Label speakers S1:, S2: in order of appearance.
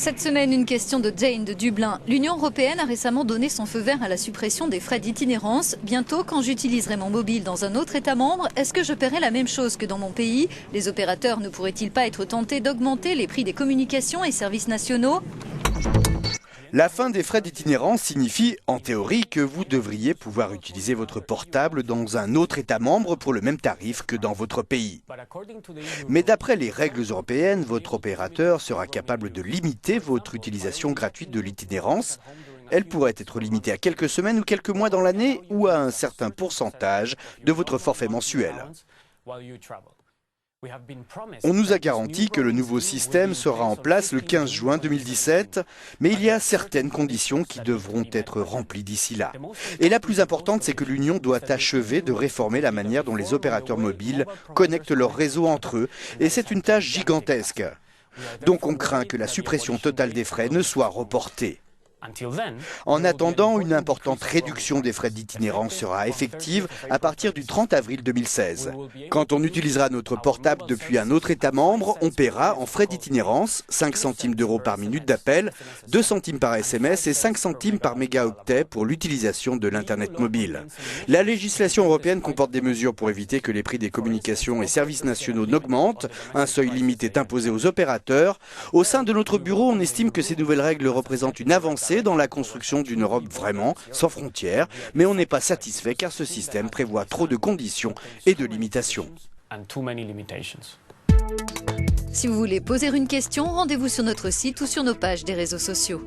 S1: Cette semaine, une question de Jane de Dublin. L'Union européenne a récemment donné son feu vert à la suppression des frais d'itinérance. Bientôt, quand j'utiliserai mon mobile dans un autre État membre, est-ce que je paierai la même chose que dans mon pays? Les opérateurs ne pourraient-ils pas être tentés d'augmenter les prix des communications et services nationaux?
S2: La fin des frais d'itinérance signifie, en théorie, que vous devriez pouvoir utiliser votre portable dans un autre État membre pour le même tarif que dans votre pays. Mais d'après les règles européennes, votre opérateur sera capable de limiter votre utilisation gratuite de l'itinérance. Elle pourrait être limitée à quelques semaines ou quelques mois dans l'année ou à un certain pourcentage de votre forfait mensuel. On nous a garanti que le nouveau système sera en place le 15 juin 2017, mais il y a certaines conditions qui devront être remplies d'ici là. Et la plus importante, c'est que l'Union doit achever de réformer la manière dont les opérateurs mobiles connectent leurs réseaux entre eux, et c'est une tâche gigantesque. Donc on craint que la suppression totale des frais ne soit reportée. En attendant, une importante réduction des frais d'itinérance sera effective à partir du 30 avril 2016. Quand on utilisera notre portable depuis un autre État membre, on paiera en frais d'itinérance 5 centimes d'euros par minute d'appel, 2 centimes par SMS et 5 centimes par mégaoctet pour l'utilisation de l'Internet mobile. La législation européenne comporte des mesures pour éviter que les prix des communications et services nationaux n'augmentent. Un seuil limite est imposé aux opérateurs. Au sein de notre bureau, on estime que ces nouvelles règles représentent une avancée dans la construction d'une Europe vraiment sans frontières, mais on n'est pas satisfait car ce système prévoit trop de conditions et de limitations.
S1: Si vous voulez poser une question, rendez-vous sur notre site ou sur nos pages des réseaux sociaux.